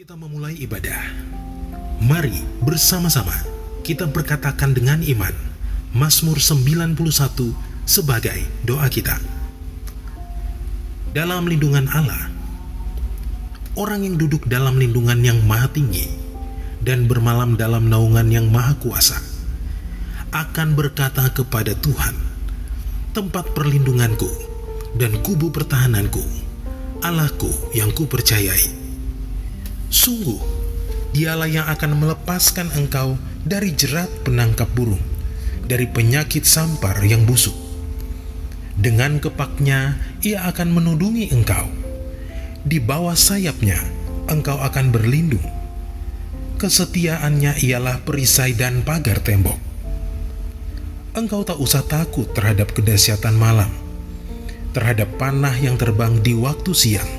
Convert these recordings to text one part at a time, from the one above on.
kita memulai ibadah, mari bersama-sama kita berkatakan dengan iman Mazmur 91 sebagai doa kita. Dalam lindungan Allah, orang yang duduk dalam lindungan yang maha tinggi dan bermalam dalam naungan yang maha kuasa akan berkata kepada Tuhan, tempat perlindunganku dan kubu pertahananku, Allahku yang kupercayai. Sungguh, dialah yang akan melepaskan engkau dari jerat penangkap burung, dari penyakit sampar yang busuk. Dengan kepaknya ia akan menudungi engkau. Di bawah sayapnya engkau akan berlindung. Kesetiaannya ialah perisai dan pagar tembok. Engkau tak usah takut terhadap kedahsyatan malam, terhadap panah yang terbang di waktu siang,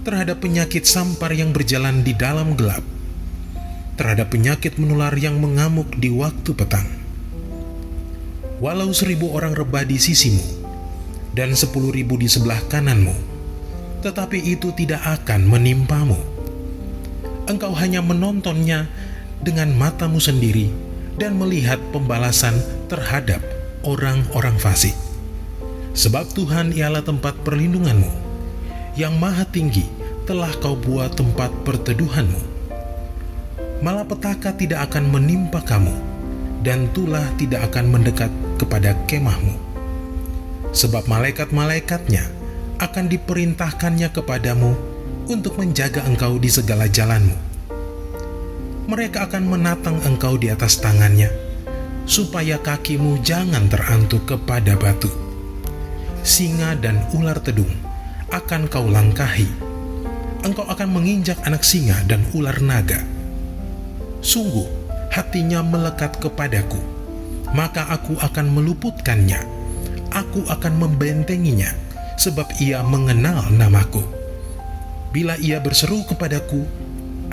terhadap penyakit sampar yang berjalan di dalam gelap, terhadap penyakit menular yang mengamuk di waktu petang. Walau 1.000 orang rebah di sisimu dan 10.000 di sebelah kananmu, tetapi itu tidak akan menimpamu. Engkau hanya menontonnya dengan matamu sendiri dan melihat pembalasan terhadap orang-orang fasik. Sebab Tuhan ialah tempat perlindunganmu, yang maha tinggi telah kau buat tempat perteduhanmu. Malapetaka tidak akan menimpa kamu, dan tulah tidak akan mendekat kepada kemahmu. Sebab malaikat-malaikatnya akan diperintahkannya kepadamu untuk menjaga engkau di segala jalanmu. Mereka akan menatang engkau di atas tangannya, supaya kakimu jangan terantuk kepada batu. Singa dan ular tedung akan kau langkahi. Engkau akan menginjak anak singa dan ular naga. Sungguh, hatinya melekat kepadaku, maka aku akan meluputkannya. Aku akan membentenginya, sebab ia mengenal namaku. Bila ia berseru kepadaku,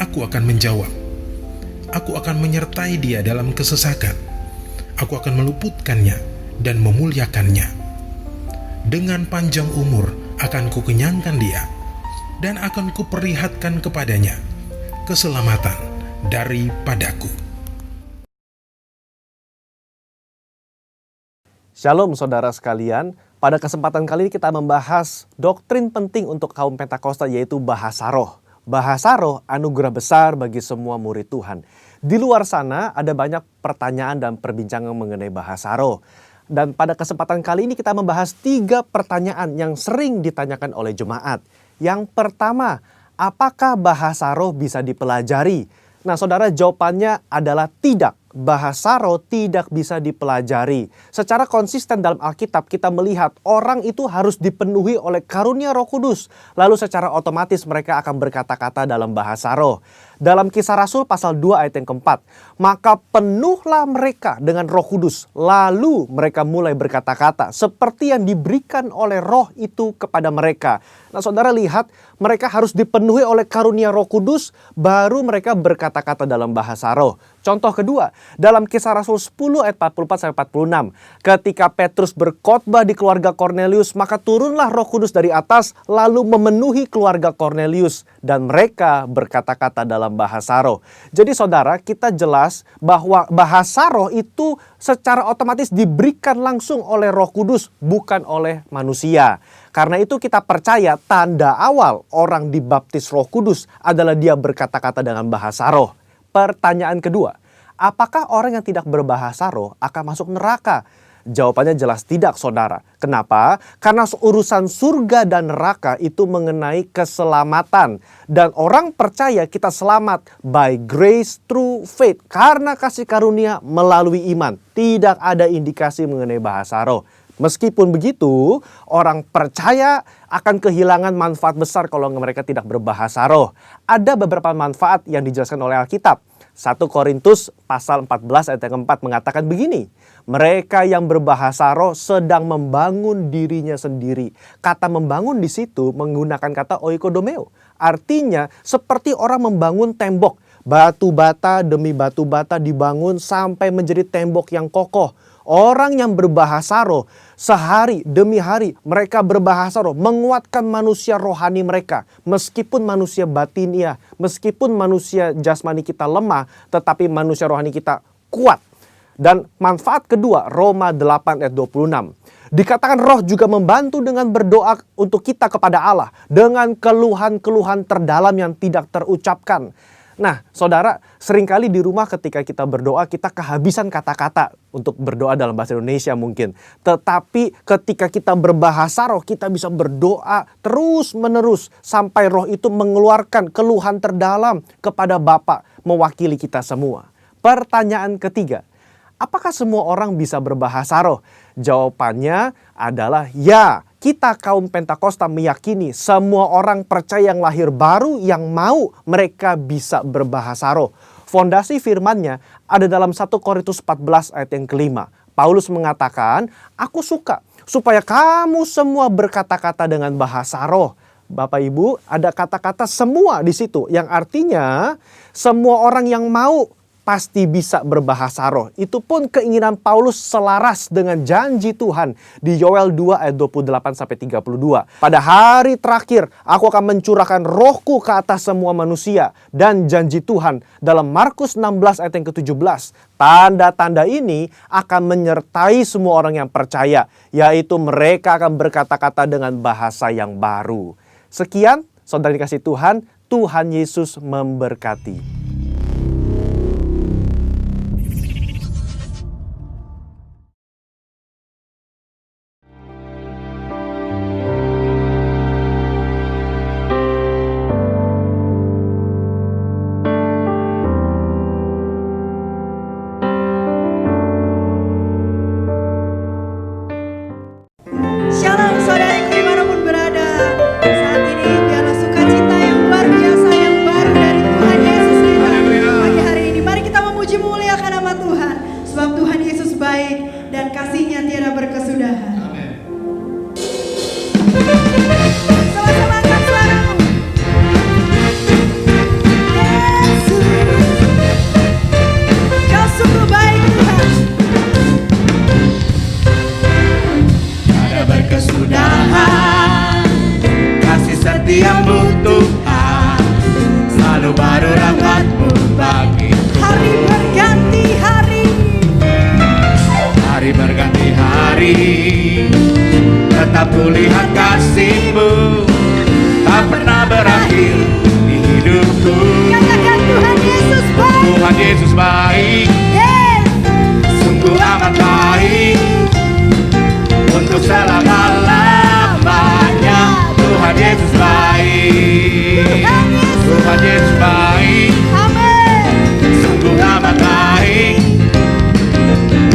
aku akan menjawab. Aku akan menyertai dia dalam kesesakan. Aku akan meluputkannya dan memuliakannya. Dengan panjang umur akan kukenyangkan dia, dan akan kuperlihatkan kepadanya keselamatan daripadaku. Shalom saudara sekalian, pada kesempatan kali ini kita membahas doktrin penting untuk kaum Pentakosta, yaitu bahasa roh. Bahasa roh anugerah besar bagi semua murid Tuhan. Di luar sana ada banyak pertanyaan dan perbincangan mengenai bahasa roh. Dan pada kesempatan kali ini kita membahas 3 pertanyaan yang sering ditanyakan oleh jemaat. Yang pertama, apakah bahasa roh bisa dipelajari? Nah saudara, jawabannya adalah tidak. Bahasa roh tidak bisa dipelajari. Secara konsisten dalam Alkitab kita melihat orang itu harus dipenuhi oleh karunia Roh Kudus. Lalu secara otomatis mereka akan berkata-kata dalam bahasa roh. Dalam Kisah Rasul pasal 2 ayat yang keempat, maka penuhlah mereka dengan Roh Kudus, lalu mereka mulai berkata-kata seperti yang diberikan oleh roh itu kepada mereka. Nah saudara lihat, mereka harus dipenuhi oleh karunia Roh Kudus, baru mereka berkata-kata dalam bahasa roh. Contoh kedua, dalam Kisah Rasul 10 ayat 44-46, ketika Petrus berkhotbah di keluarga Kornelius, maka turunlah Roh Kudus dari atas lalu memenuhi keluarga Kornelius, dan mereka berkata-kata dalam bahasa roh. Jadi saudara, kita jelas bahwa bahasa roh itu secara otomatis diberikan langsung oleh Roh Kudus, bukan oleh manusia. Karena itu kita percaya tanda awal orang dibaptis Roh Kudus adalah dia berkata-kata dengan bahasa roh. Pertanyaan kedua, apakah orang yang tidak berbahasa roh akan masuk neraka? Jawabannya jelas tidak saudara. Kenapa? Karena urusan surga dan neraka itu mengenai keselamatan. Dan orang percaya kita selamat by grace through faith. Karena kasih karunia melalui iman. Tidak ada indikasi mengenai bahasa roh. Meskipun begitu, orang percaya akan kehilangan manfaat besar kalau mereka tidak berbahasa roh. Ada beberapa manfaat yang dijelaskan oleh Alkitab. 1 Korintus pasal 14 ayat yang keempat mengatakan begini, mereka yang berbahasa roh sedang membangun dirinya sendiri. Kata membangun di situ menggunakan kata oikodomeo. Artinya seperti orang membangun tembok. Batu bata demi batu bata dibangun sampai menjadi tembok yang kokoh. Orang yang berbahasa roh, sehari demi hari mereka berbahasa roh, menguatkan manusia rohani mereka. Meskipun manusia batinia, meskipun manusia jasmani kita lemah, tetapi manusia rohani kita kuat. Dan manfaat kedua, Roma 8 ayat 26. Dikatakan roh juga membantu dengan berdoa untuk kita kepada Allah, dengan keluhan-keluhan terdalam yang tidak terucapkan. Nah, saudara, seringkali di rumah ketika kita berdoa, kita kehabisan kata-kata untuk berdoa dalam bahasa Indonesia mungkin. Tetapi ketika kita berbahasa roh, kita bisa berdoa terus-menerus sampai roh itu mengeluarkan keluhan terdalam kepada Bapa mewakili kita semua. Pertanyaan ketiga, apakah semua orang bisa berbahasa roh? Jawabannya adalah ya. Kita kaum Pentakosta meyakini semua orang percaya yang lahir baru yang mau mereka bisa berbahasa roh. Fondasi firman-Nya ada dalam 1 Korintus 14 ayat yang kelima. Paulus mengatakan, aku suka supaya kamu semua berkata-kata dengan bahasa roh. Bapak Ibu, ada kata-kata semua di situ yang artinya semua orang yang mau pasti bisa berbahasa roh. Itu pun keinginan Paulus selaras dengan janji Tuhan di Yoel 2 ayat 28-32. Pada hari terakhir aku akan mencurahkan rohku ke atas semua manusia. Dan janji Tuhan dalam Markus 16 ayat yang ke-17. Tanda-tanda ini akan menyertai semua orang yang percaya. Yaitu mereka akan berkata-kata dengan bahasa yang baru. Sekian, saudara dikasih Tuhan, Tuhan Yesus memberkati. Shalom saudariku dimanapun berada. Saat ini biarlah sukacita yang luar biasa yang baru dari Tuhan Yesus kita. Pagi hari ini mari kita memuji memuliakan nama Tuhan. Sebab Tuhan Yesus baik dan kasih-Nya tiada berkesudahan. Sama-sama angkat suaramu. Yesus, Kau sungguh baik Tuhan. Ada berkesudahan, kasih setiamu Tuhan, selalu baru rahmat-Mu bagiku. Hari berganti hari, Hari berganti hari, tetap kulihat kasih-Mu, tak pernah berakhir di hidupku. katakan Tuhan Yesus baik. Tuhan Yesus baik, Yes. sungguh amat baik, untuk selama-lamanya. Tuhan Yesus baik, Tuhan Yesus baik, Amin. sungguh amat baik,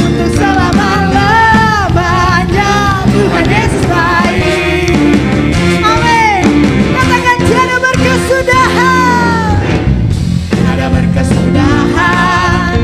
Untuk selama-lamanya Tuhan Yesus baik. Amin. Katakan tiada berkesudahan. Ada berkesudahan,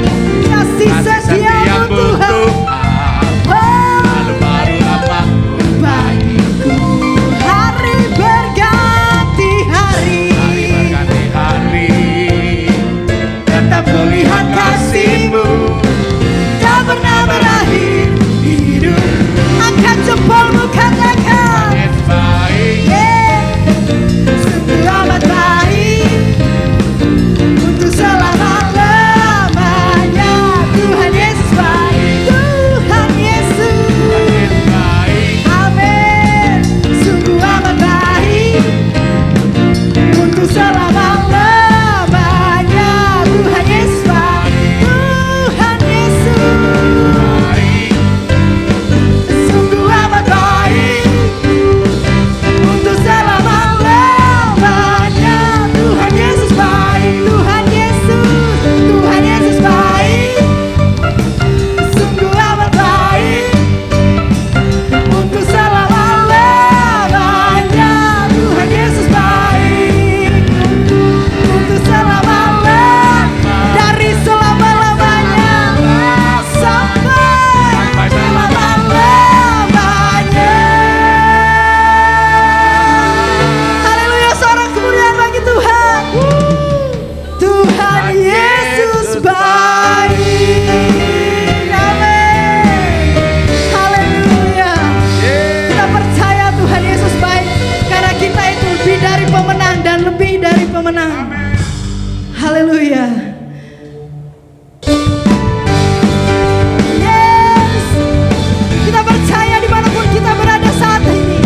pemenang. Haleluya. Yes. Kita percaya dimanapun kita berada saat ini,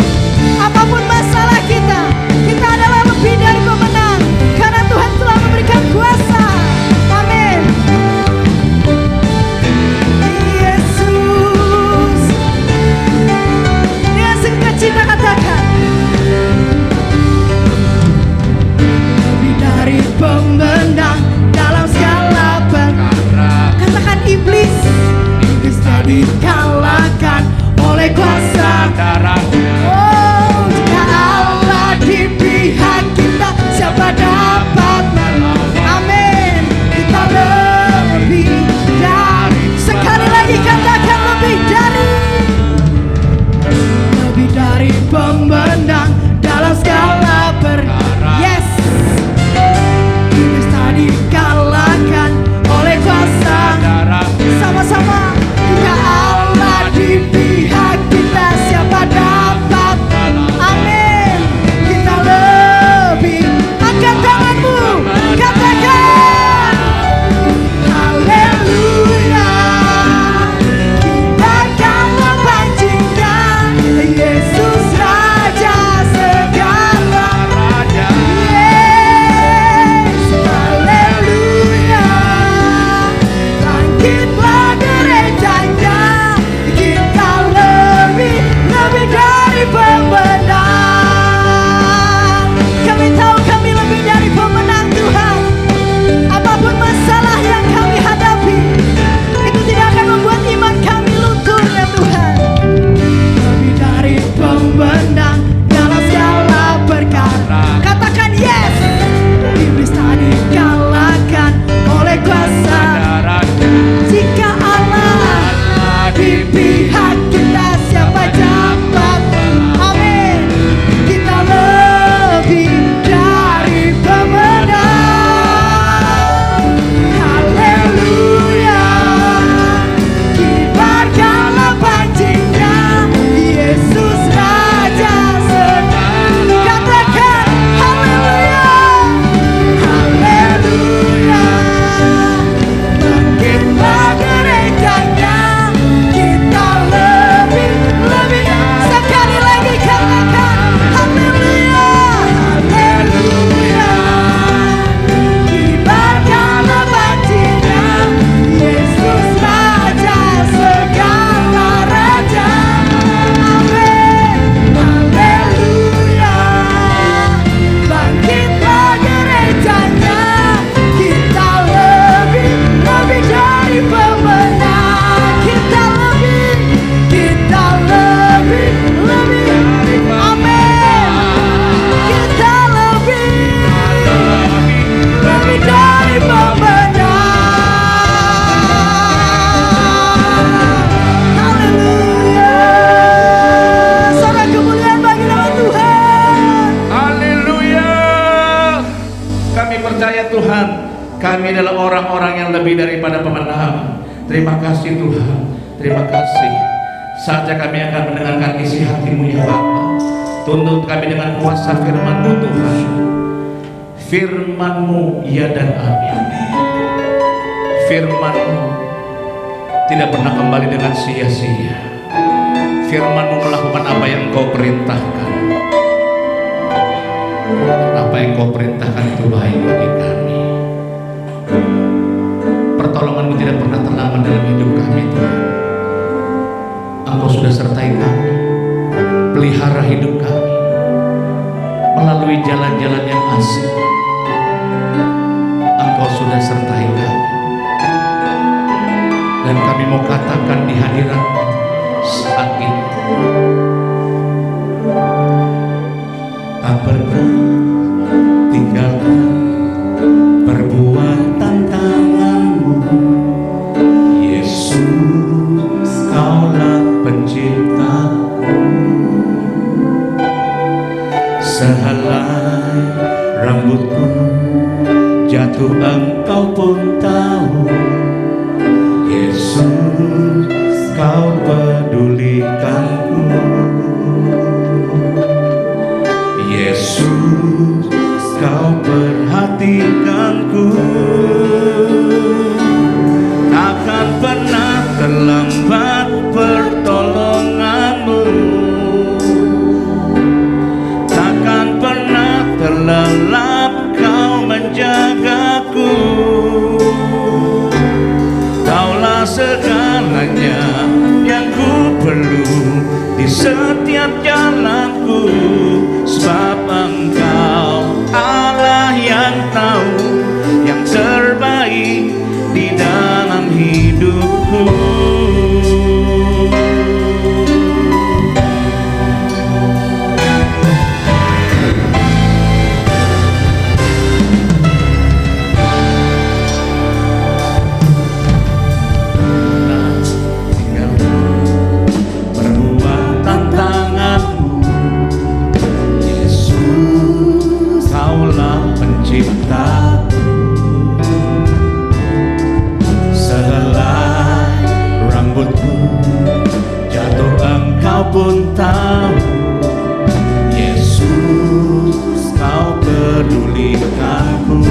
apapun masalah kita, kita adalah lebih dari pemenang. Karena Tuhan telah memberikan kuasa. Amin. Yesus. Dengan sukacita katakan, lebih dari pemenang dalam segala perkara. Katakan iblis tak dikalahkan oleh kuasa darah. Oh, jika Allah di pihak kita, siapa dapat melawan? Amin. Kita lebih dari. Sekali lagi katakan lebih dari pemenang dalam segala perkara. Yes. Iblis tak dikalahkan oleh kuasa darah. Sama-sama. Jika Allah di pihak kita, siapa dapat? Amin. Kita lebih. Angkat tanganmu, katakan haleluya. Kibarkanlah pancinya, Yesus Raja segala raja. Yes, haleluya. Bangkitlah gerejanya, kita lebih dari pemenang. Kami tahu kami lebih dari pemenang, Tuhan. Apapun masalah yang kami hadapi, itu tidak akan membuat iman kami luntur, ya Tuhan. Lebih dari pemenang dalam segala perkara. Katakan yes. Iblis tak dikalahkan oleh kuasa darah. Jika Allah di pihak kita, siapa dapat? Amin. Kita lebih dari pemenang. Haleluya. Kibarkanlah pancinya, Yesus Raja segala. Katakan haleluya. Haleluya. Bangkitlah gerejanya, kita lebih. Sekali lagi katakan haleluya. Haleluya. Kibarkanlah pancinya, Yesus Raja segala raja. Amin. Haleluya. Bangkitlah gerejanya, kita lebih dari pemenang. Kita lebih. Amin. Kita lebih dari pemenang. Haleluya. Sorak kemuliaan bagi nama Tuhan. Haleluya. Kami percaya Tuhan, kami adalah orang-orang yang lebih daripada pemenang. Terima kasih Tuhan. Terima kasih. Saatnya kami akan mendengarkan isi hati-Mu ya Bapa. Tuntut kami dengan kuasa firman-Mu Tuhan. Firman-Mu ya dan amin. Firman-Mu tidak pernah kembali dengan sia-sia. Firman-Mu melakukan apa yang Engkau perintahkan. Apa yang Engkau perintahkan itu baik bagi kami. Pertolongan-Mu tidak pernah terlambat dalam hidup kami Tuhan. Engkau sudah sertai kami, pelihara hidup kami melalui jalan-jalan yang asing. Engkau sudah sertai kami, dan kami mau katakan di hadirat-Mu saat ini, tak pernah tinggalkan perbuatan tangan-Mu. Yesus, Kaulah penciptaku. Sehelai rambutku jatuh, Engkau pun tahu. Yesus, Kau pedulikanku. Yesus, Kau perhatikanku, takkan pernah terlambat pertolonganmu, takkan pernah terlelap kau menjagaku. Kaulah segalanya yang ku perlu di setiap jalanku, sebab Engkau Allah yang tahu yang terbaik di dalam hidupku. Perbuatan tanganmu, Yesus, Kaulah penciptaku. Sehelai rambutku jatuh Engkau pun tahu, Yesus, Kau pedulikanku.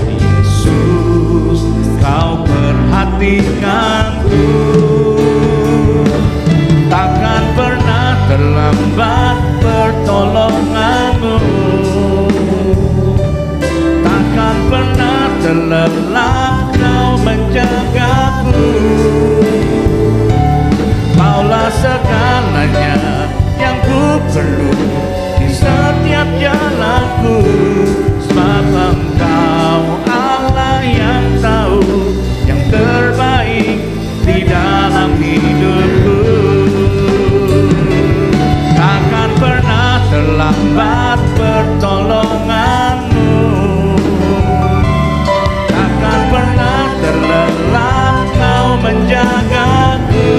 Yesus, Kau perhatikanku, takkan pernah terlambat pertolonganmu, takkan pernah terlelap Kau menjagaku. Kaulah segalanya yang ku perlu di setiap jalanku, sebab Engkau Allah yang tahu yang terbaik di dalam hidupku. Takkan pernah terlambat pertolonganmu, takkan pernah terlelap Kau menjagaku.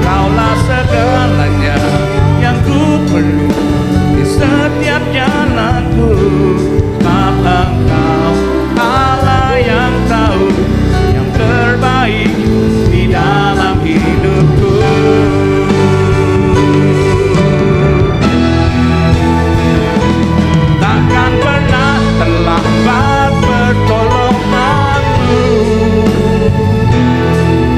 Kaulah segalanya yang ku perlu di setiap jalanku, sebab Engkau Allah yang tahu yang terbaik di dalam hidupku. Takkan pernah terlambat pertolonganmu,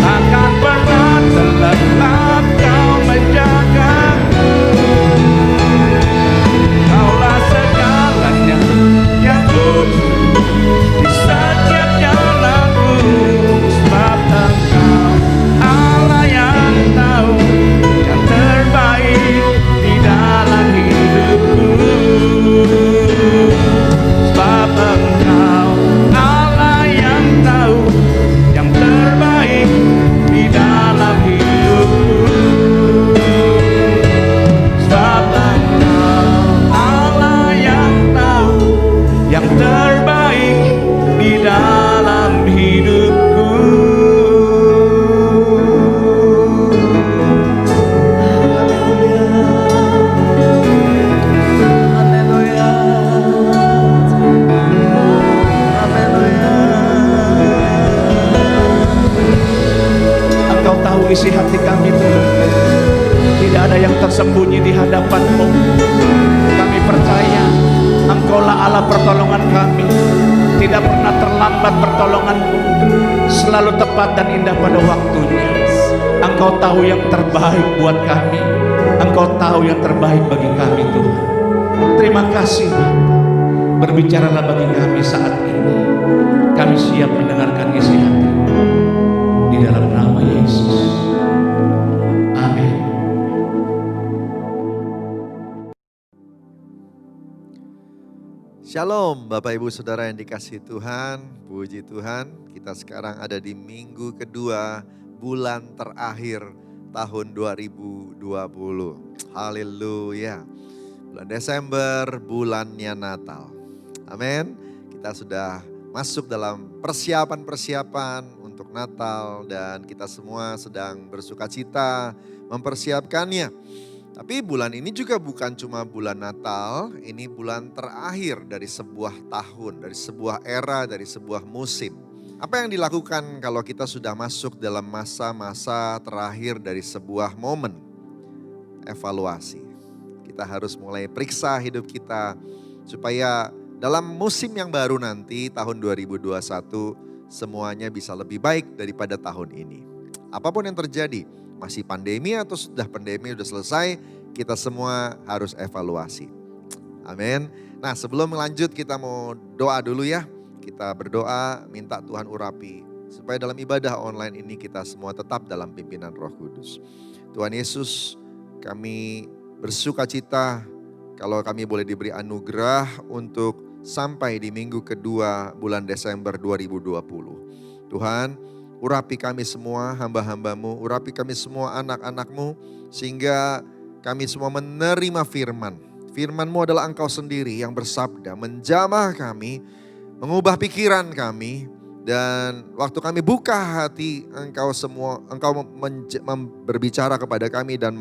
takkan pernah terlelap Kau menjagaku. Kaulah segalanya yang ku di setiap jalanku, sebab Engkau Allah yang tahu yang terbaik di dalam hidupku. Sebab Engkau Allah yang tahu yang terbaik di dalam hidupku. Sebab Engkau Allah yang tahu yang terbaik di dalam hidupku. Haleluya. Haleluya. Engkau tahu isi hati kami Tuhan. Tidak ada yang tersembunyi di hadapan-Mu. Kami percaya Engkaulah Allah pertolongan kami. Tidak pernah terlambat pertolongan-Mu, selalu tepat dan indah pada waktunya. Engkau tahu yang terbaik buat kami. Engkau tahu yang terbaik bagi kami Tuhan. Terima kasih Bapa. Berbicaralah bagi kami saat ini. Kami siap mendengarkan isi hati-Mu. Di dalam nama Yesus. Amin. Shalom Bapak Ibu Saudara yang dikasihi Tuhan, puji Tuhan. Kita sekarang ada di minggu kedua bulan terakhir tahun 2020. Haleluya. Bulan Desember, bulannya Natal. Amin. Kita sudah masuk dalam persiapan-persiapan untuk Natal dan kita semua sedang bersukacita mempersiapkannya. Tapi bulan ini juga bukan cuma bulan Natal, ini bulan terakhir dari sebuah tahun, dari sebuah era, dari sebuah musim. Apa yang dilakukan kalau kita sudah masuk dalam masa-masa terakhir dari sebuah momen? Evaluasi. kita harus mulai periksa hidup kita supaya dalam musim yang baru nanti tahun 2021 semuanya bisa lebih baik daripada tahun ini. Apapun yang terjadi, masih pandemi atau sudah pandemi sudah selesai, kita semua harus evaluasi. Amin. Nah, sebelum lanjut kita mau doa dulu ya. Kita berdoa minta Tuhan urapi supaya dalam ibadah online ini kita semua tetap dalam pimpinan Roh Kudus. Tuhan Yesus, kami bersuka cita kalau kami boleh diberi anugerah untuk sampai di minggu kedua bulan Desember 2020. Tuhan, urapi kami semua hamba-hambamu, urapi kami semua anak-anakmu, sehingga kami semua menerima firman. Firman-Mu adalah Engkau sendiri yang bersabda, menjamah kami, mengubah pikiran kami, dan waktu kami buka hati, Engkau berbicara kepada kami dan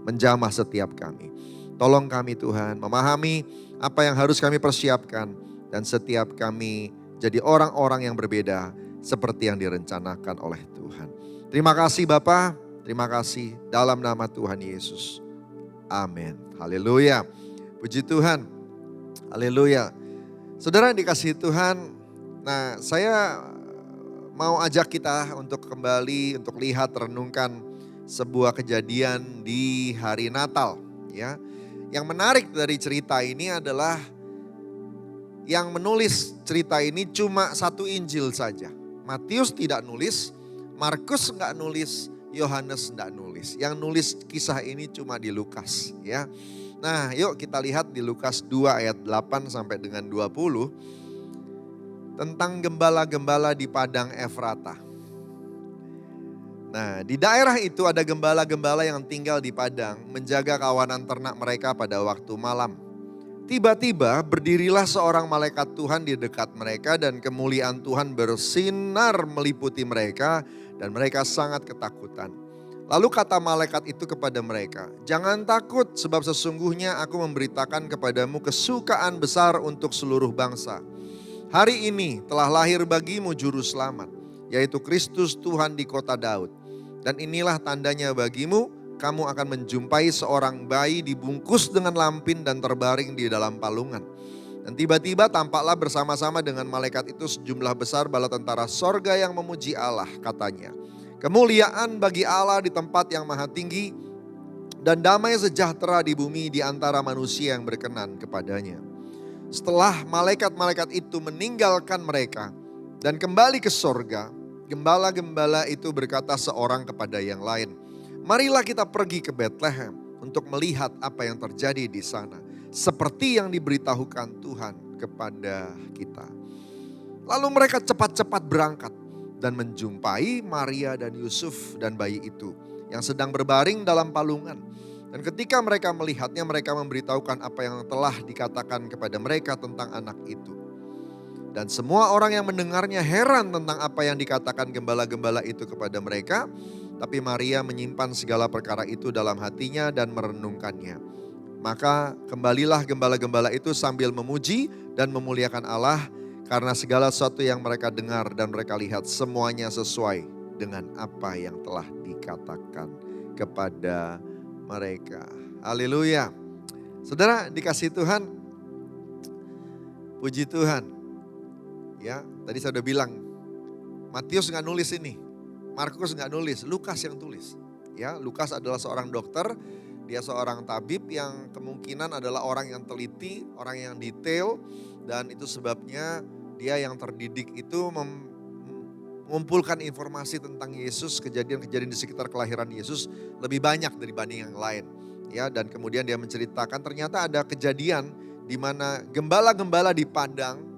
menjamah setiap kami. Tolong kami Tuhan memahami apa yang harus kami persiapkan, dan setiap kami jadi orang-orang yang berbeda seperti yang direncanakan oleh Tuhan. Terima kasih Bapa, terima kasih dalam nama Tuhan Yesus. Amin. Haleluya. Puji Tuhan. Haleluya. Saudara yang dikasihi Tuhan, nah saya mau ajak kita untuk kembali untuk lihat renungkan sebuah kejadian di hari Natal ya. Yang menarik dari cerita ini adalah yang menulis cerita ini cuma satu Injil saja. Matius tidak nulis, Markus enggak nulis, Yohanes enggak nulis. Yang nulis kisah ini cuma di Lukas ya. Nah, yuk kita lihat di Lukas 2 ayat 8 sampai dengan 20 tentang gembala-gembala di padang Efrata. Nah, di daerah itu ada gembala-gembala yang tinggal di padang menjaga kawanan ternak mereka pada waktu malam. Tiba-tiba berdirilah seorang malaikat Tuhan di dekat mereka dan kemuliaan Tuhan bersinar meliputi mereka dan mereka sangat ketakutan. Lalu kata malaikat itu kepada mereka, jangan takut sebab sesungguhnya aku memberitakan kepadamu kesukaan besar untuk seluruh bangsa. Hari ini telah lahir bagimu juru selamat, yaitu Kristus Tuhan di kota Daud. Dan inilah tandanya bagimu, kamu akan menjumpai seorang bayi dibungkus dengan lampin dan terbaring di dalam palungan. Dan tiba-tiba tampaklah bersama-sama dengan malaikat itu sejumlah besar bala tentara sorga yang memuji Allah, katanya. Kemuliaan bagi Allah di tempat yang maha tinggi dan damai sejahtera di bumi di antara manusia yang berkenan kepadanya. Setelah malaikat-malaikat itu meninggalkan mereka dan kembali ke sorga, gembala-gembala itu berkata seorang kepada yang lain, marilah kita pergi ke Betlehem untuk melihat apa yang terjadi di sana. Seperti yang diberitahukan Tuhan kepada kita. Lalu mereka cepat-cepat berangkat dan menjumpai Maria dan Yusuf dan bayi itu yang sedang berbaring dalam palungan. Dan ketika mereka melihatnya, mereka memberitahukan apa yang telah dikatakan kepada mereka tentang anak itu. Dan semua orang yang mendengarnya heran tentang apa yang dikatakan gembala-gembala itu kepada mereka. Tapi Maria menyimpan segala perkara itu dalam hatinya dan merenungkannya. Maka kembalilah gembala-gembala itu sambil memuji dan memuliakan Allah. Karena segala sesuatu yang mereka dengar dan mereka lihat semuanya sesuai dengan apa yang telah dikatakan kepada mereka. Haleluya. Saudara dikasih Tuhan, puji Tuhan. Ya, tadi saya udah bilang, Matius nggak nulis ini, Markus nggak nulis, Lukas yang tulis. Ya, Lukas adalah seorang dokter, dia seorang tabib yang kemungkinan adalah orang yang teliti, orang yang detail, dan itu sebabnya dia yang terdidik itu mengumpulkan informasi tentang Yesus, kejadian-kejadian di sekitar kelahiran Yesus lebih banyak dibanding yang lain. Ya, dan kemudian dia menceritakan ternyata ada kejadian di mana gembala-gembala di padang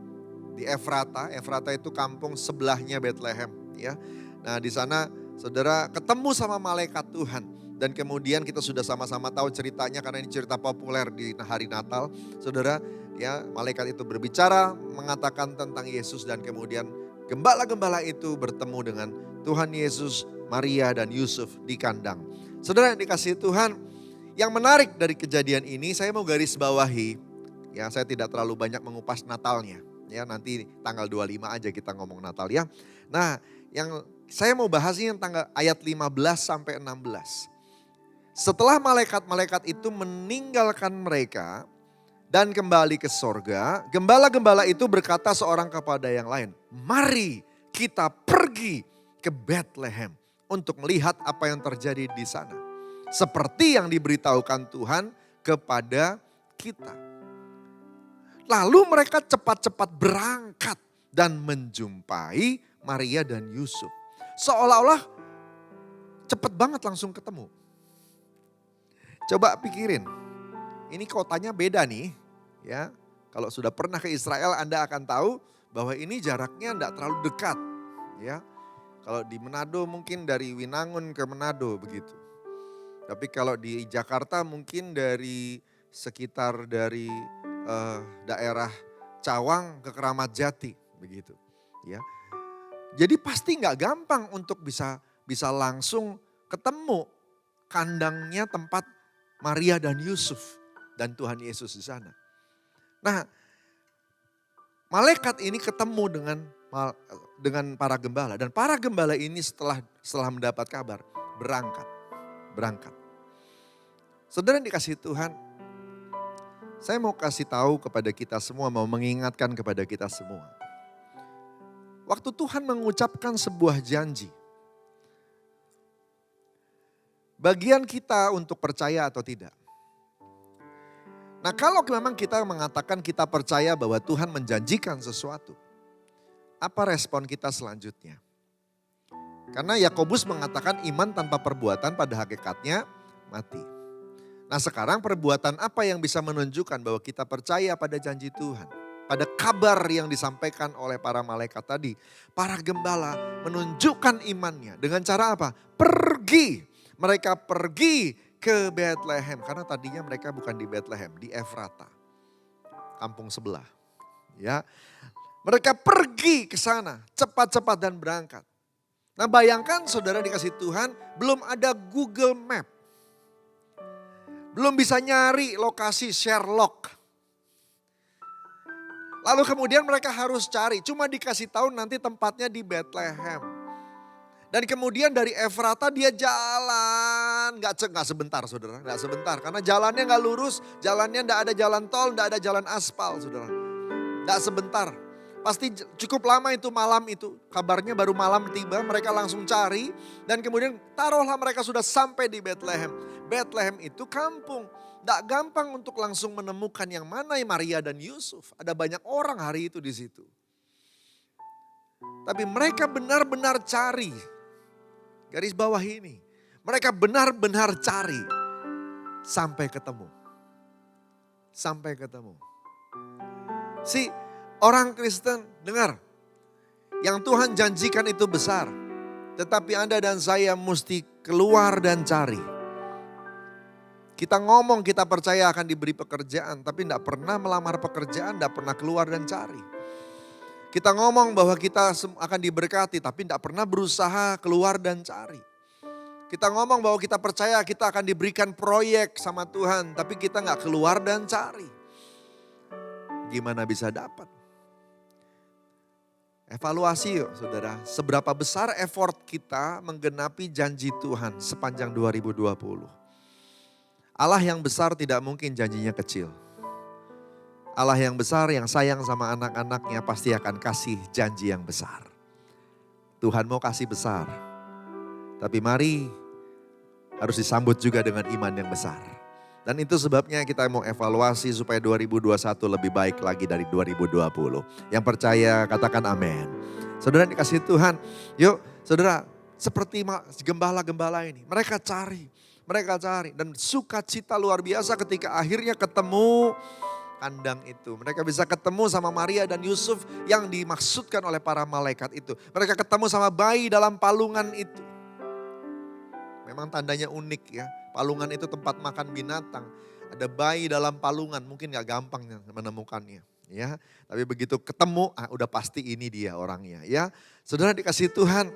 di Efrata. Efrata itu kampung sebelahnya Bethlehem, ya. Nah, di sana saudara ketemu sama malaikat Tuhan dan kemudian kita sudah sama-sama tahu ceritanya karena ini cerita populer di hari Natal. Saudara, ya, malaikat itu berbicara mengatakan tentang Yesus dan kemudian gembala-gembala itu bertemu dengan Tuhan Yesus, Maria dan Yusuf di kandang. Saudara yang dikasihi Tuhan, yang menarik dari kejadian ini saya mau garis bawahi, ya, saya tidak terlalu banyak mengupas Natalnya. Ya, nanti tanggal 25 aja kita ngomong Natal ya. Nah, yang saya mau bahas ini tanggal ayat 15 sampai 16. Setelah malaikat-malaikat itu meninggalkan mereka dan kembali ke sorga, gembala-gembala itu berkata seorang kepada yang lain, mari kita pergi ke Bethlehem untuk melihat apa yang terjadi di sana. Seperti yang diberitahukan Tuhan kepada kita. Lalu mereka cepat-cepat berangkat dan menjumpai Maria dan Yusuf. Seolah-olah cepat banget langsung ketemu. Coba pikirin, ini kotanya beda nih. Ya, kalau sudah pernah ke Israel Anda akan tahu bahwa ini jaraknya tidak terlalu dekat. Ya, kalau di Manado mungkin dari Winangun ke Manado begitu. Tapi kalau di Jakarta mungkin dari sekitar dari daerah Cawang ke Keramat Jati begitu. Ya, jadi pasti nggak gampang untuk bisa langsung ketemu kandangnya tempat Maria dan Yusuf dan Tuhan Yesus di sana. Nah, malaikat ini ketemu dengan para gembala dan para gembala ini setelah mendapat kabar berangkat. Saudara yang dikasihi Tuhan, saya mau kasih tahu kepada kita semua, mau mengingatkan kepada kita semua. Waktu Tuhan mengucapkan sebuah janji, bagian kita untuk percaya atau tidak. Nah, kalau memang kita mengatakan kita percaya bahwa Tuhan menjanjikan sesuatu, apa respon kita selanjutnya? Karena Yakobus mengatakan iman tanpa perbuatan pada hakikatnya mati. Nah, sekarang perbuatan apa yang bisa menunjukkan bahwa kita percaya pada janji Tuhan? Pada kabar yang disampaikan oleh para malaikat tadi, para gembala menunjukkan imannya dengan cara apa? Pergi. Mereka pergi ke Bethlehem karena tadinya mereka bukan di Bethlehem, di Efrata, kampung sebelah. Ya, mereka pergi ke sana cepat-cepat dan berangkat. Nah, bayangkan saudara dikasih Tuhan, belum ada Google Map, belum bisa nyari lokasi Sherlock. Lalu kemudian mereka harus cari, cuma dikasih tahu nanti tempatnya di Bethlehem. Dan kemudian dari Efrata dia jalan, nggak sebentar saudara, nggak sebentar. Karena jalannya nggak lurus, jalannya nggak ada jalan tol, nggak ada jalan aspal saudara. Nggak sebentar, pasti cukup lama itu malam itu. Kabarnya baru malam tiba, mereka langsung cari. Dan kemudian taruhlah mereka sudah sampai di Bethlehem. Bethlehem itu kampung, nggak gampang untuk langsung menemukan yang mana Maria dan Yusuf. Ada banyak orang hari itu di situ. Tapi mereka benar-benar cari. Garis bawah ini, mereka benar-benar cari sampai ketemu. Sampai ketemu. Si orang Kristen dengar, yang Tuhan janjikan itu besar. Tetapi Anda dan saya mesti keluar dan cari. Kita ngomong kita percaya akan diberi pekerjaan, tapi tidak pernah melamar pekerjaan, tidak pernah keluar dan cari. Kita ngomong bahwa kita akan diberkati tapi tidak pernah berusaha keluar dan cari. Kita ngomong bahwa kita percaya kita akan diberikan proyek sama Tuhan tapi kita nggak keluar dan cari. Gimana bisa dapat? Evaluasi yuk saudara, seberapa besar effort kita menggenapi janji Tuhan sepanjang 2020. Allah yang besar tidak mungkin janjinya kecil. Allah yang besar yang sayang sama anak-anaknya pasti akan kasih janji yang besar. Tuhan mau kasih besar. Tapi mari harus disambut juga dengan iman yang besar. Dan itu sebabnya kita mau evaluasi supaya 2021 lebih baik lagi dari 2020. Yang percaya katakan amin. Saudara dikasih Tuhan, yuk saudara seperti gembala-gembala ini. Mereka cari dan sukacita luar biasa ketika akhirnya ketemu kandang itu. Mereka bisa ketemu sama Maria dan Yusuf yang dimaksudkan oleh para malaikat itu. Mereka ketemu sama bayi dalam palungan itu. Memang tandanya unik ya. Palungan itu tempat makan binatang. Ada bayi dalam palungan, mungkin gak gampang menemukannya. Ya, tapi begitu ketemu, udah pasti ini dia orangnya. Ya, saudara dikasih Tuhan,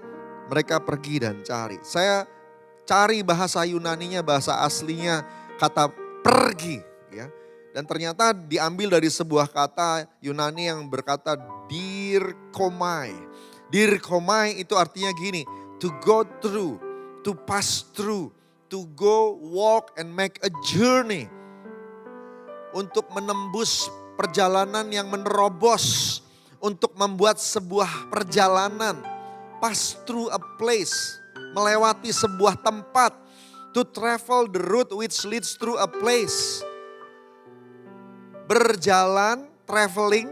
mereka pergi dan cari. Saya cari bahasa Yunaninya, bahasa aslinya kata pergi. Ya. Dan ternyata diambil dari sebuah kata Yunani yang berkata dirkomai. Dirkomai itu artinya gini, to go through, to pass through, to go, walk, and make a journey. Untuk menembus perjalanan yang menerobos. Untuk membuat sebuah perjalanan. Pass through a place. Melewati sebuah tempat. To travel the route which leads through a place. Berjalan, traveling.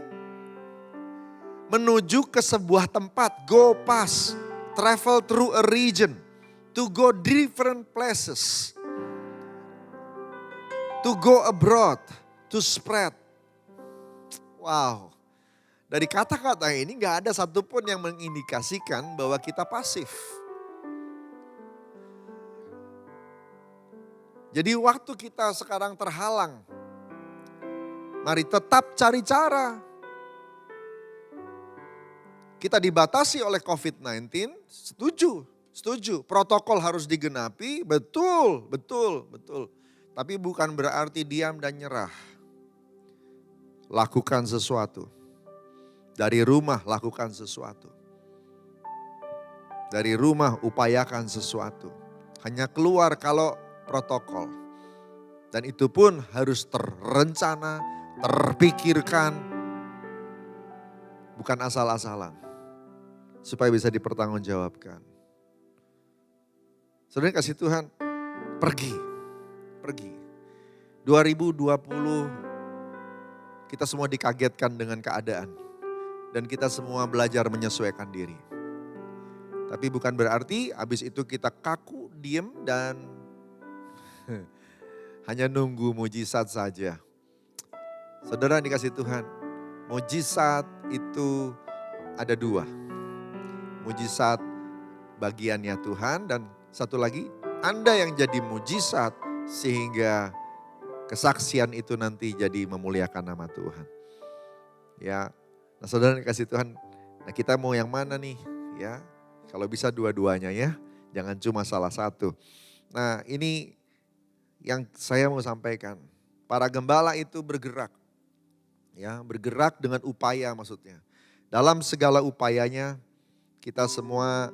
Menuju ke sebuah tempat. Go pass. Travel through a region. To go different places. To go abroad. To spread. Wow. Dari kata-kata ini gak ada satupun yang mengindikasikan bahwa kita pasif. Jadi waktu kita sekarang terhalang. Mari tetap cari cara. Kita dibatasi oleh COVID-19, setuju. Protokol harus digenapi, betul. Tapi bukan berarti diam dan nyerah. Lakukan sesuatu. Dari rumah lakukan sesuatu. Dari rumah upayakan sesuatu. Hanya keluar kalau protokol. Dan itu pun harus terencana, terpikirkan. Bukan asal-asalan. Supaya bisa dipertanggungjawabkan. Saudara kasih Tuhan, pergi. 2020 kita semua dikagetkan dengan keadaan. Dan kita semua belajar menyesuaikan diri. Tapi bukan berarti habis itu kita kaku, diem dan hanya nunggu mujizat saja. Saudara dikasih Tuhan, mujizat itu ada dua. Mujizat bagiannya Tuhan dan satu lagi Anda yang jadi mujizat sehingga kesaksian itu nanti jadi memuliakan nama Tuhan. Ya, nah saudara dikasih Tuhan, nah kita mau yang mana nih? Ya, kalau bisa dua-duanya ya, jangan cuma salah satu. Nah ini yang saya mau sampaikan, para gembala itu bergerak. Ya, bergerak dengan upaya maksudnya. Dalam segala upayanya kita semua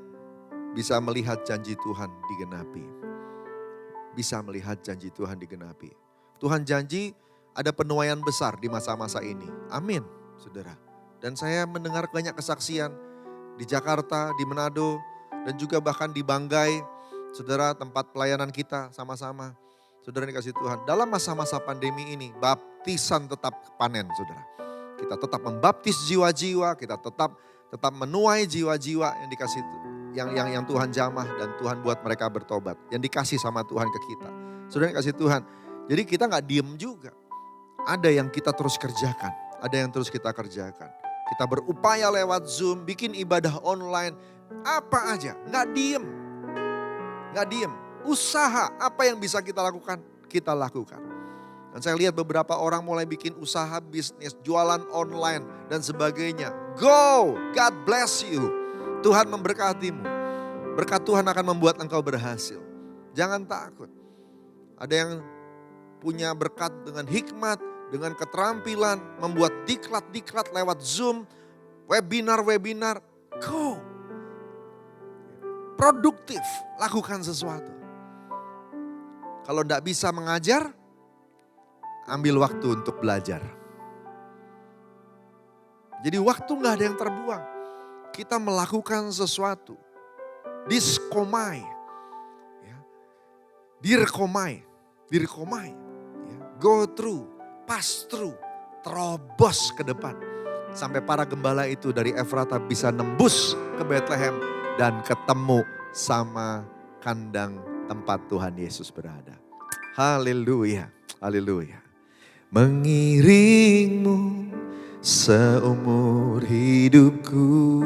bisa melihat janji Tuhan digenapi. Bisa melihat janji Tuhan digenapi. Tuhan janji ada penuaian besar di masa-masa ini. Amin, saudara. Dan saya mendengar banyak kesaksian di Jakarta, di Manado, dan juga bahkan di Banggai. Saudara, tempat pelayanan kita sama-sama. Saudara dikasih Tuhan. Dalam masa-masa pandemi ini, baptisan tetap panen, saudara. Kita tetap membaptis jiwa-jiwa, kita tetap menuai jiwa-jiwa yang dikasih yang Tuhan jamah dan Tuhan buat mereka bertobat. Yang dikasih sama Tuhan ke kita. Saudara kasih Tuhan. Jadi kita gak diem juga. Ada yang kita terus kerjakan. Ada yang terus kita kerjakan. Kita berupaya lewat Zoom, bikin ibadah online. Apa aja, gak diem. Gak diem. Usaha apa yang bisa kita lakukan, kita lakukan. Dan saya lihat beberapa orang mulai bikin usaha bisnis, jualan online dan sebagainya. Go, God bless you. Tuhan memberkatimu. Berkat Tuhan akan membuat engkau berhasil. Jangan takut. Ada yang punya berkat dengan hikmat, dengan keterampilan, membuat diklat-diklat lewat Zoom, webinar-webinar. Go. Produktif, lakukan sesuatu. Kalau tidak bisa mengajar, ambil waktu untuk belajar. Jadi waktu gak ada yang terbuang. Kita melakukan sesuatu. Diskomai. Ya. Direkomai. Ya. Go through, pass through, terobos ke depan. Sampai para gembala itu dari Efrata bisa nembus ke Bethlehem dan ketemu sama kandang tempat Tuhan Yesus berada. Haleluya, haleluya. Mengiringmu seumur hidupku,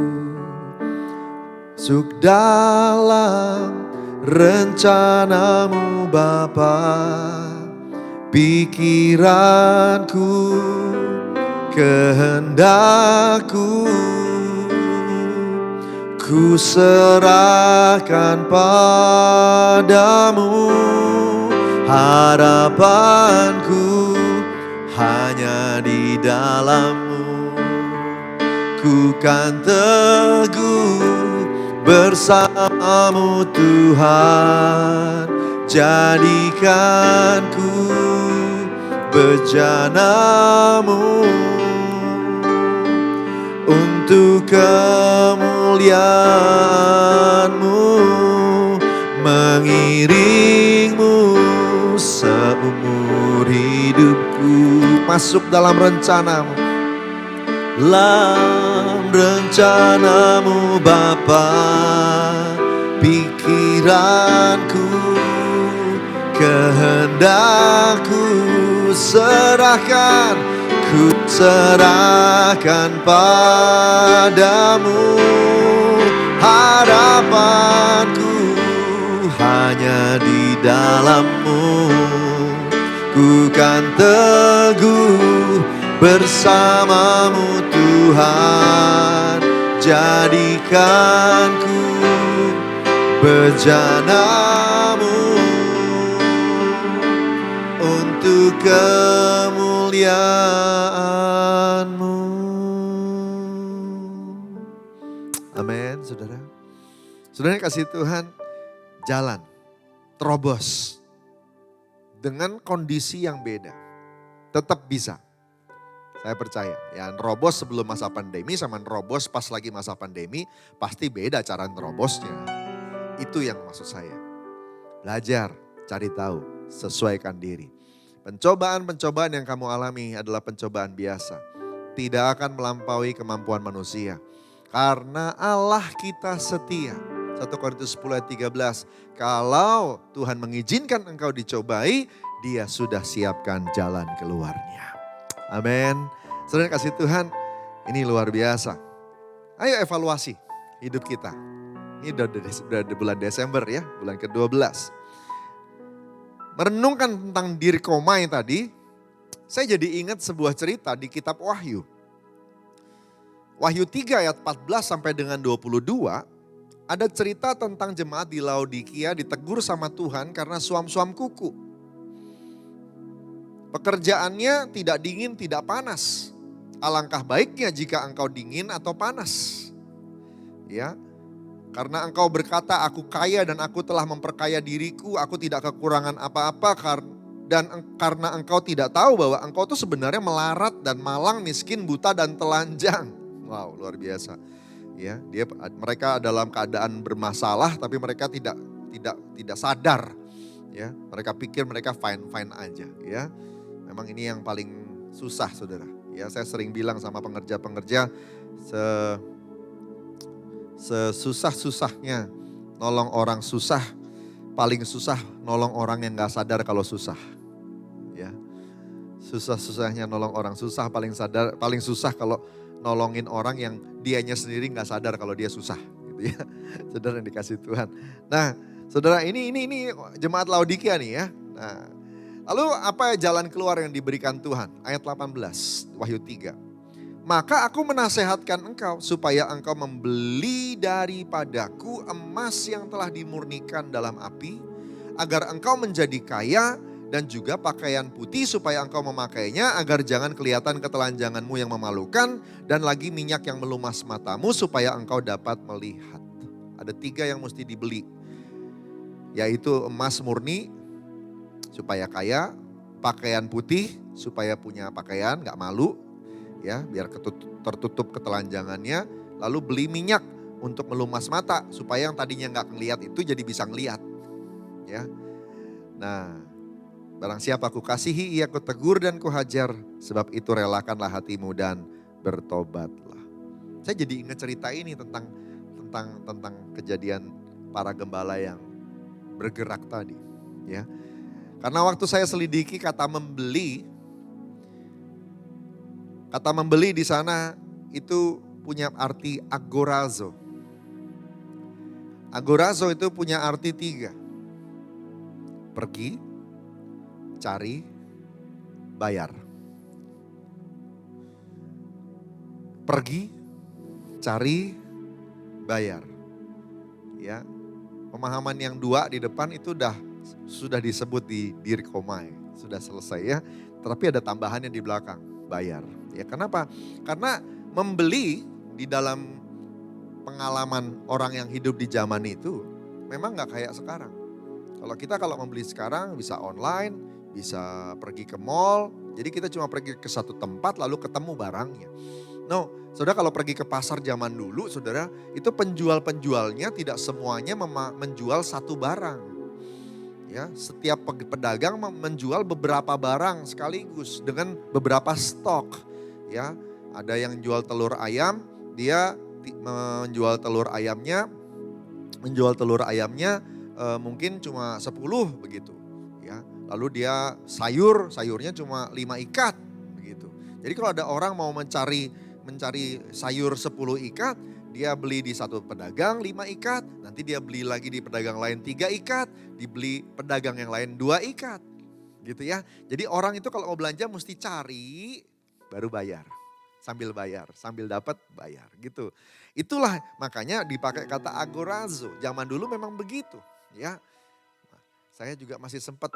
masuk dalam rencanamu Bapa, pikiranku, kehendakku, ku serahkan padamu, harapanku hanya di dalam-Mu. Ku kan teguh bersama-Mu Tuhan, jadikan ku bejanamu untuk kemuliaan-Mu, mengiringmu seumur hidupku. Masuk dalam rencana-Mu, dalam rencana-Mu Bapa, pikiranku, kehendakku serahkan, ku serahkan padamu. Harapanku hanya di dalam-Mu, ku kan teguh bersama-Mu Tuhan. Jadikan ku bejana-Mu untuk kemuliaan-Mu. Amin, saudara. Saudara kasih Tuhan, jalan, terobos dengan kondisi yang beda. Tetap bisa. Saya percaya, ya nerobos sebelum masa pandemi sama nerobos pas lagi masa pandemi pasti beda cara nerobosnya. Itu yang maksud saya. Belajar, cari tahu, sesuaikan diri. Pencobaan-pencobaan yang kamu alami adalah pencobaan biasa. Tidak akan melampaui kemampuan manusia. Karena Allah kita setia. 1 Korintus 10 ayat 13. Kalau Tuhan mengizinkan engkau dicobai, Dia sudah siapkan jalan keluarnya. Amin. Saudara kasih Tuhan, ini luar biasa. Ayo evaluasi hidup kita. Ini udah bulan Desember ya, bulan ke-12. Merenungkan tentang diri Komai tadi, saya jadi ingat sebuah cerita di kitab Wahyu. Wahyu 3 ayat 14 sampai dengan 22, ada cerita tentang jemaat di Laodikia ditegur sama Tuhan karena suam-suam kuku. Pekerjaannya tidak dingin, tidak panas. Alangkah baiknya jika engkau dingin atau panas. Ya, karena engkau berkata, aku kaya dan aku telah memperkaya diriku, aku tidak kekurangan apa-apa, dan karena engkau tidak tahu bahwa engkau tuh sebenarnya melarat dan malang, miskin, buta dan telanjang. Wow, luar biasa. Ya, mereka dalam keadaan bermasalah tapi mereka tidak sadar. Ya, mereka pikir mereka fine aja, ya. Memang ini yang paling susah, Saudara. Ya, saya sering bilang sama pengerja-pengerja, sesusah-susahnya nolong orang susah, paling susah nolong orang yang gak sadar kalau susah. Ya, susah-susahnya nolong orang susah, paling susah kalau nolongin orang yang dianya sendiri gak sadar kalau dia susah. Gitu ya, Saudara yang dikasih Tuhan. Nah, Saudara ini jemaat Laodikia nih ya. Nah, lalu apa jalan keluar yang diberikan Tuhan? Ayat 18, Wahyu 3. Maka aku menasehatkan engkau supaya engkau membeli daripadaku emas yang telah dimurnikan dalam api, agar engkau menjadi kaya, dan juga pakaian putih supaya engkau memakainya, agar jangan kelihatan ketelanjanganmu yang memalukan, dan lagi minyak yang melumas matamu supaya engkau dapat melihat. Ada 3 yang mesti dibeli, yaitu emas murni supaya kaya, pakaian putih supaya punya pakaian gak malu, ya biar tertutup ketelanjangannya, lalu beli minyak untuk melumas mata supaya yang tadinya gak ngelihat itu jadi bisa ngelihat. Ya, nah, barang siapa aku kasihi, ia ku tegur dan ku hajar, sebab itu relakanlah hatimu dan bertobatlah. Saya jadi ingat cerita ini tentang kejadian para gembala yang bergerak tadi, ya. Karena waktu saya selidiki kata membeli di sana itu punya arti agorazo. Agorazo itu punya arti 3. Pergi, cari, bayar. Pergi, cari, bayar. Ya, pemahaman yang 2 di depan itu sudah disebut di diri Komai, sudah selesai ya. Tapi ada tambahannya di belakang, bayar. Ya, kenapa? Karena membeli di dalam pengalaman orang yang hidup di zaman itu memang gak kayak sekarang. Kalau kita membeli sekarang bisa online, bisa pergi ke mall. Jadi kita cuma pergi ke satu tempat lalu ketemu barangnya. No, saudara kalau pergi ke pasar zaman dulu, saudara itu penjual-penjualnya tidak semuanya menjual satu barang. Ya, setiap pedagang menjual beberapa barang sekaligus dengan beberapa stok. Ya, ada yang jual telur ayam, dia menjual telur ayamnya mungkin cuma 10 begitu. Ya, lalu dia sayurnya cuma 5 ikat begitu. Jadi kalau ada orang mau mencari sayur 10 ikat, dia beli di satu pedagang 5 ikat, nanti dia beli lagi di pedagang lain 3 ikat, dibeli pedagang yang lain 2 ikat. Gitu ya. Jadi orang itu kalau mau belanja mesti cari baru bayar. Sambil dapat bayar gitu. Itulah makanya dipakai kata agorazo. Zaman dulu memang begitu, ya. Nah, saya juga masih sempat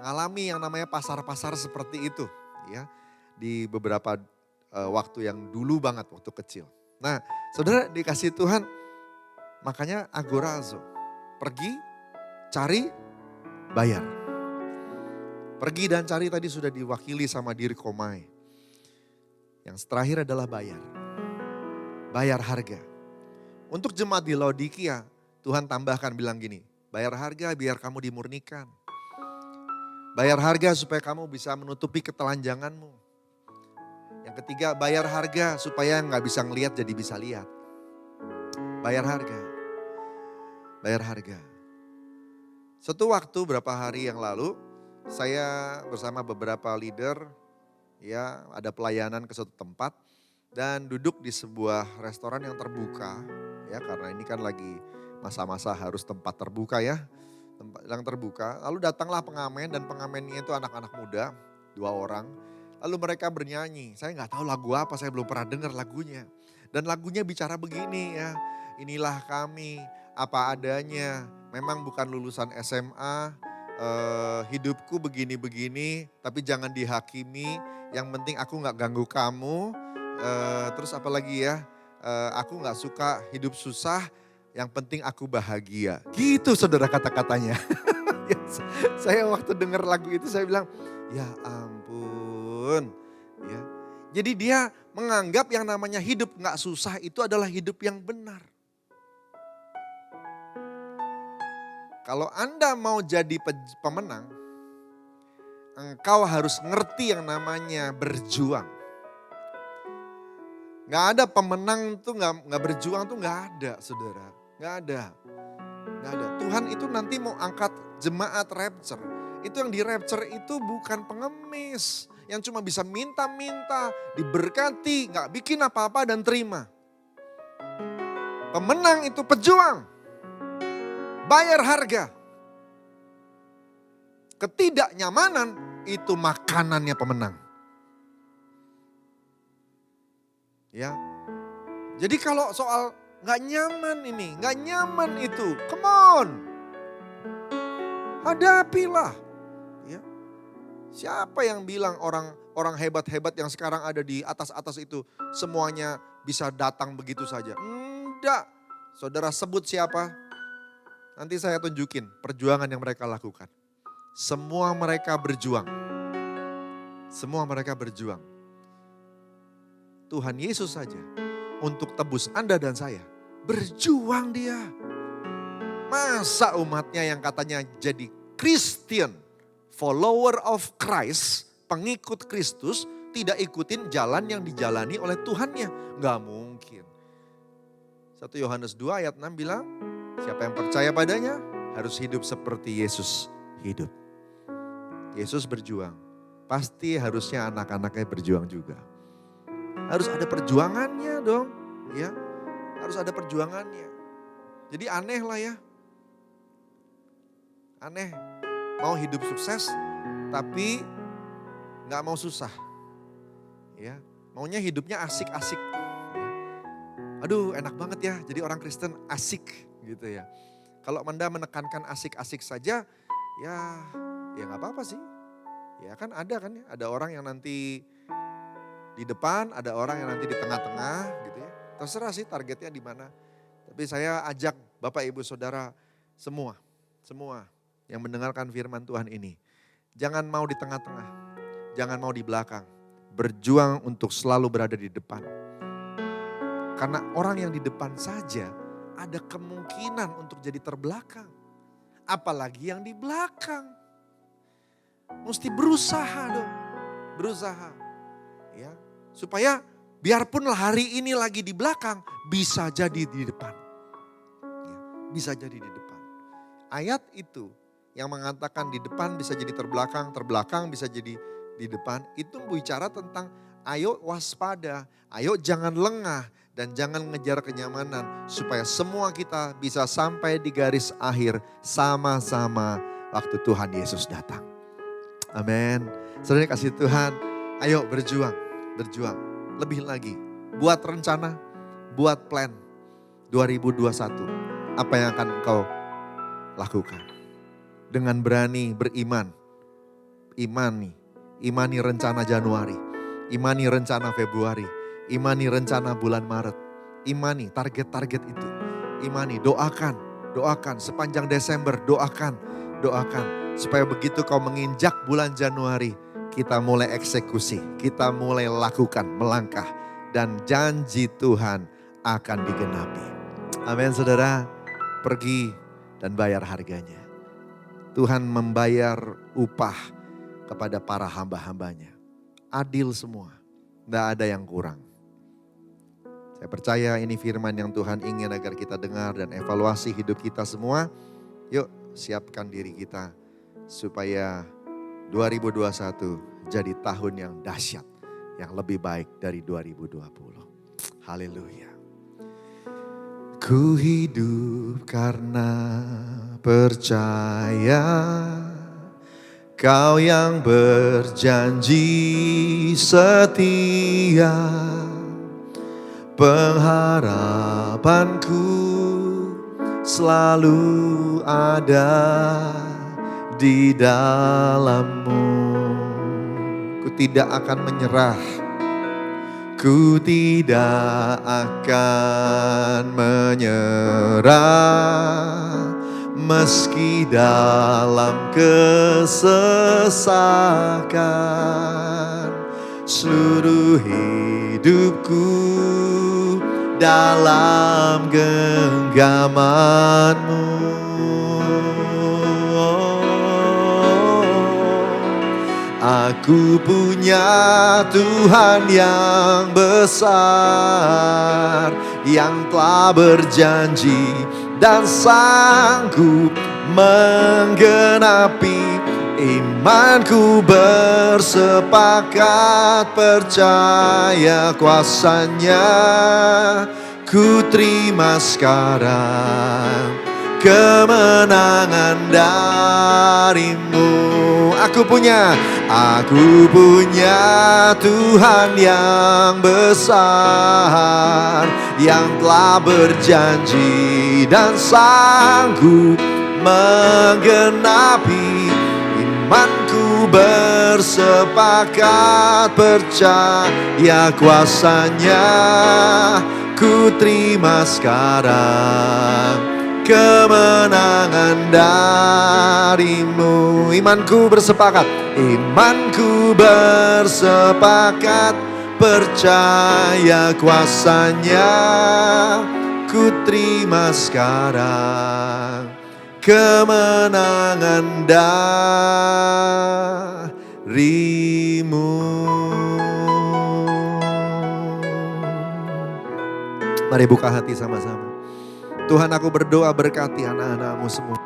ngalami yang namanya pasar-pasar seperti itu, ya. Di beberapa waktu yang dulu banget waktu kecil. Nah, saudara dikasih Tuhan, makanya agorazo. Pergi, cari, bayar. Pergi dan cari tadi sudah diwakili sama diri Komai. Yang terakhir adalah bayar. Bayar harga. Untuk jemaat di Laodikia, Tuhan tambahkan bilang gini, bayar harga biar kamu dimurnikan. Bayar harga supaya kamu bisa menutupi ketelanjanganmu. Yang ketiga, bayar harga supaya nggak bisa ngelihat jadi bisa lihat. Bayar harga. Bayar harga. Suatu waktu berapa hari yang lalu, saya bersama beberapa leader, ya ada pelayanan ke suatu tempat dan duduk di sebuah restoran yang terbuka, ya karena ini kan lagi masa-masa harus tempat terbuka ya, tempat yang terbuka. Lalu datanglah pengamen dan pengamennya itu anak-anak muda, 2 orang. Lalu mereka bernyanyi, saya nggak tahu lagu apa, saya belum pernah dengar lagunya. Dan lagunya bicara begini ya, inilah kami apa adanya, memang bukan lulusan SMA, hidupku begini-begini, tapi jangan dihakimi. Yang penting aku nggak ganggu kamu. Terus apa lagi ya? Aku nggak suka hidup susah. Yang penting aku bahagia. Gitu saudara kata-katanya. Saya waktu dengar lagu itu saya bilang, ya ampun. Ya. Jadi dia menganggap yang namanya hidup nggak susah itu adalah hidup yang benar. Kalau Anda mau jadi pemenang, engkau harus ngerti yang namanya berjuang. Gak ada pemenang tuh gak berjuang tuh gak ada saudara. Gak ada. Tuhan itu nanti mau angkat jemaat rapture. Itu yang di rapture itu bukan pengemis. Yang cuma bisa minta-minta, diberkati, gak bikin apa-apa dan terima. Pemenang itu pejuang. Bayar harga. Ketidaknyamanan itu makanannya pemenang. Ya. Jadi kalau soal gak nyaman ini, gak nyaman itu, come on. Hadapilah. Ya. Siapa yang bilang orang hebat-hebat yang sekarang ada di atas-atas itu semuanya bisa datang begitu saja? Enggak. Saudara sebut siapa? Nanti saya tunjukin perjuangan yang mereka lakukan. Semua mereka berjuang. Semua mereka berjuang. Tuhan Yesus saja untuk tebus Anda dan saya. Berjuang dia. Masa umatnya yang katanya jadi Christian, follower of Christ, pengikut Kristus, tidak ikutin jalan yang dijalani oleh Tuhannya. Gak mungkin. 1 Yohanes 2 ayat 6 bilang, siapa yang percaya padanya harus hidup seperti Yesus hidup. Yesus berjuang, pasti harusnya anak-anaknya berjuang juga. Harus ada perjuangannya dong, ya. Harus ada perjuangannya. Jadi aneh lah ya. Aneh, mau hidup sukses tapi gak mau susah. Ya, maunya hidupnya asik-asik. Ya. Aduh enak banget ya jadi orang Kristen asik gitu ya. Kalau Anda menekankan asik-asik saja, ya gak apa-apa sih. Ya kan ada ya, ada orang yang nanti di depan, ada orang yang nanti di tengah-tengah gitu ya. Terserah sih targetnya di mana. Tapi saya ajak Bapak Ibu Saudara semua, semua yang mendengarkan firman Tuhan ini, jangan mau di tengah-tengah, jangan mau di belakang. Berjuang untuk selalu berada di depan. Karena orang yang di depan saja ada kemungkinan untuk jadi terbelakang. Apalagi yang di belakang. Mesti berusaha dong, berusaha. Ya, supaya biarpun hari ini lagi di belakang, bisa jadi di depan. Ya, bisa jadi di depan. Ayat itu yang mengatakan di depan bisa jadi terbelakang, terbelakang bisa jadi di depan. Itu bicara tentang ayo waspada, ayo jangan lengah dan jangan ngejar kenyamanan. Supaya semua kita bisa sampai di garis akhir sama-sama waktu Tuhan Yesus datang. Amin. Saudara kasih Tuhan, ayo berjuang, berjuang. Lebih lagi, buat rencana, buat plan 2021. Apa yang akan engkau lakukan? Dengan berani beriman, imani rencana Januari, imani rencana Februari, imani rencana bulan Maret, imani target-target itu, imani, doakan sepanjang Desember, doakan, supaya begitu kau menginjak bulan Januari, kita mulai eksekusi, kita mulai lakukan, melangkah, dan janji Tuhan akan digenapi. Amin saudara, pergi dan bayar harganya. Tuhan membayar upah kepada para hamba-hambanya. Adil semua, tidak ada yang kurang. Saya percaya ini firman yang Tuhan ingin agar kita dengar dan evaluasi hidup kita semua. Yuk siapkan diri kita supaya 2021 jadi tahun yang dahsyat, yang lebih baik dari 2020. Haleluya. Ku hidup karena percaya Kau yang berjanji setia. Pengharapanku selalu ada di dalam-Mu. Ku tidak akan menyerah, ku tidak akan menyerah, meski dalam kesesakan. Seluruh hidupku dalam genggaman-Mu. Aku punya Tuhan yang besar, yang telah berjanji dan sanggup menggenapi. Imanku bersepakat percaya kuasa-Nya. Ku terima sekarang kemenangan dari-Mu. Aku punya Tuhan yang besar, yang telah berjanji dan sanggup menggenapi. Imanku bersepakat percaya kuasa-Nya. Ku terima sekarang kemenangan dari-Mu. Imanku bersepakat percaya kuasa-Nya. Ku terima sekarang kemenangan dari-Mu. Mari buka hati sama-sama. Tuhan, aku berdoa berkati anak-anak-Mu semua.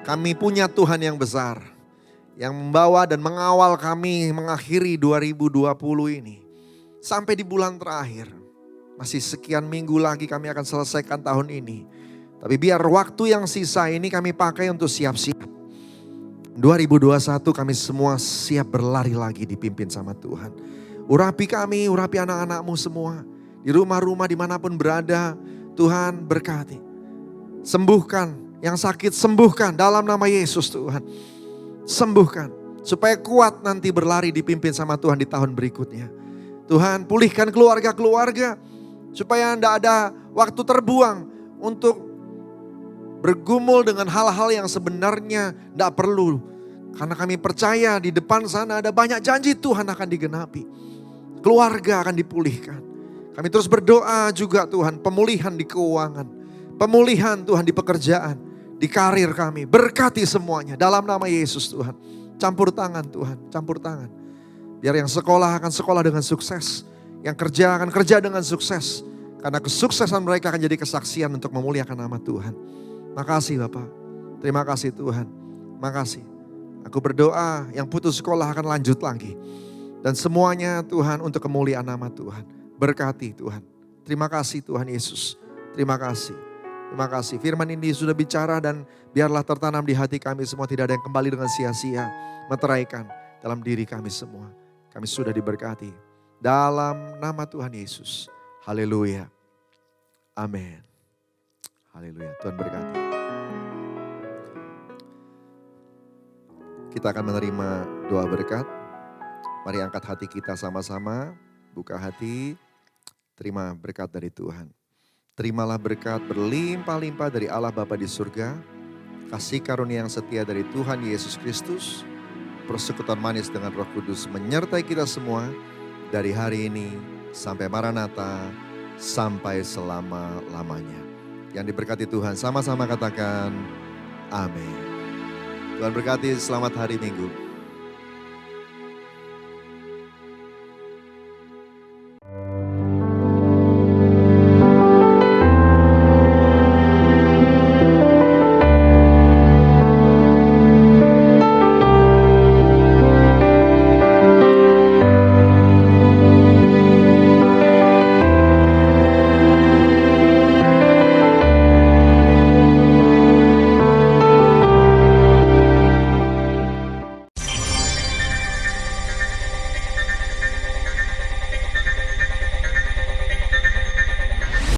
Kami punya Tuhan yang besar, yang membawa dan mengawal kami mengakhiri 2020 ini. Sampai di bulan terakhir, masih sekian minggu lagi kami akan selesaikan tahun ini. Tapi biar waktu yang sisa ini kami pakai untuk siap-siap. 2021 kami semua siap berlari lagi dipimpin sama Tuhan. Urapi kami, urapi anak-anak-Mu semua. Di rumah-rumah dimanapun berada, Tuhan berkati. Sembuhkan yang sakit, sembuhkan dalam nama Yesus Tuhan. Sembuhkan supaya kuat nanti berlari dipimpin sama Tuhan di tahun berikutnya. Tuhan pulihkan keluarga-keluarga supaya tidak ada waktu terbuang untuk bergumul dengan hal-hal yang sebenarnya tidak perlu. Karena kami percaya di depan sana ada banyak janji Tuhan akan digenapi. Keluarga akan dipulihkan. Kami terus berdoa juga Tuhan, pemulihan di keuangan. Pemulihan Tuhan di pekerjaan, di karir kami. Berkati semuanya dalam nama Yesus Tuhan. Campur tangan Tuhan, campur tangan. Biar yang sekolah akan sekolah dengan sukses. Yang kerja akan kerja dengan sukses. Karena kesuksesan mereka akan jadi kesaksian untuk memuliakan nama Tuhan. Makasih Bapak. Terima kasih Tuhan. Makasih. Aku berdoa yang putus sekolah akan lanjut lagi. Dan semuanya Tuhan untuk kemuliaan nama Tuhan. Berkati Tuhan. Terima kasih Tuhan Yesus. Terima kasih. Terima kasih. Firman ini sudah bicara dan biarlah tertanam di hati kami semua. Tidak ada yang kembali dengan sia-sia. Meteraikan dalam diri kami semua. Kami sudah diberkati. Dalam nama Tuhan Yesus. Haleluya. Amin. Haleluya. Tuhan berkati. Kita akan menerima doa berkat. Mari angkat hati kita sama-sama. Buka hati. Terima berkat dari Tuhan. Terimalah berkat berlimpah-limpah dari Allah Bapa di surga. Kasih karunia yang setia dari Tuhan Yesus Kristus. Persekutuan manis dengan Roh Kudus menyertai kita semua. Dari hari ini sampai Maranatha. Sampai selama-lamanya. Yang diberkati Tuhan sama-sama katakan amin. Tuhan berkati, selamat hari Minggu.